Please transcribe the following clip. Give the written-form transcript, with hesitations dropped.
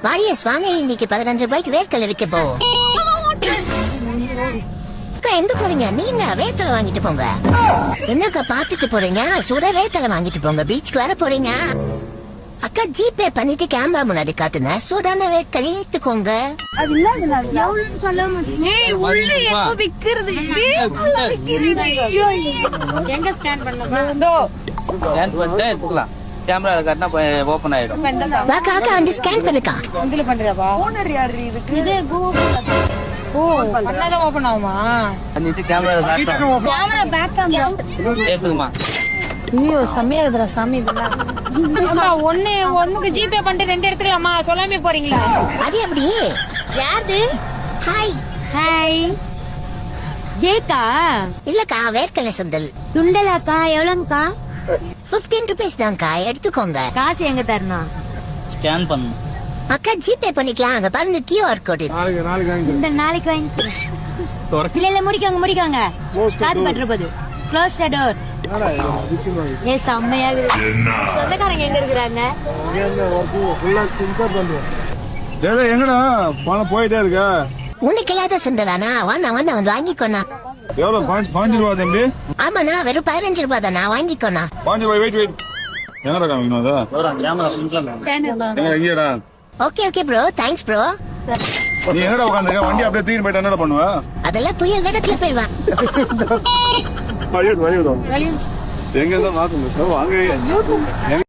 Warriors வாங்க, இன்னைக்கு 15 ரூபாய்க்கு வேர்க்கடலை விற்க போவோம். அக்கா எங்க போறீங்க? நீங்க வேர்க்கடலை வாங்கிட்டு போங்க. என்னக்கா பாத்துட்டு போறீங்க? சுட வேர்க்கடலை வாங்கிட்டு போங்க. பீச்சுக்கு வர போறீங்க. அக்கா ஜிபே பண்ணிட்டு கேமரா முன்னாடி காட்டுங்க. சூடான வேர்க்கடலை எடுத்துக்கோங்க. அது இல்ல எவ்வளவுன்னு சொல்ல முடியும். எங்க ஸ்கேன் பண்ணணும்? கேமரா காட்டினா ஓபன் ஆயிடும். வாக்கா அக்கா வந்து ஸ்கேன் பண்ணுக்கா. இதுல பண்றப்பா ஓனர் யாரு இதுக்கு? இது கூகுள். ஓ பண்ணாத ஓபன் ஆகுமா? பண்ணிட்டு கேமரா காட்டணும். கேமரா பேக் கேமரா கேக்குதுமா? ஐயோ செமையா இருக்குடா சாமி இதெல்லாம். அம்மா ஒண்ணுக்கு ஜிபே பண்ணிட்டு 2 எடுத்துக்கலாமா? சொல்லாமே போறீங்களா? அது எப்படி? யாரு? ஹாய். ஹாய் ஏக்கா? இல்லக்கா வேர்க்கடலை சுண்டல். சுண்டலாக்கா எவ்வளவுக்கா? 15 ரூபீஸ் தான்க்கா, எடுத்துக்கோங்க. காசு எங்க தரணும்? ஸ்கேன் பண்ணணும். அக்கா ஜிபே பண்ணிக்கலாம். அங்க பாருங்க QR கோடு. இந்த நாளைக்கு வாங்கி. இல்ல முடிக்கோங்க. காது பற்ற போது. Close the door. ஏ செம்மையா இருக்கு. சொந்தக்காரங்க எங்க இருக்காங்க? எங்கடா பணம் போயிட்டே இருக்க? உனக்கு இல்லாத சுண்டலானா? வந்து வாங்கிக்கோண்ணா. எவ்வளவு? 5 ரூபா தம்பி. ஆமாண்ணா, வெறும் 15 ரூபாய் தானா, வாங்கிக்கோண்ணா. 5 ரூபாய். வெயிட் எங்கடா காமிக்கணும் அதா? கேமரா சிம்பிளா எங்கடா? Okay bro, thanks bro. நீ என்னடா உட்காந்துருக்க? வண்டி அப்படியே தூக்கிட்டு போயிட்டா என்னடா பண்ணுவ? அதெல்லாம் புயல் வேகத்துல போயிடுவான். எங்க இருந்தா மாத்துங்க வாங்க.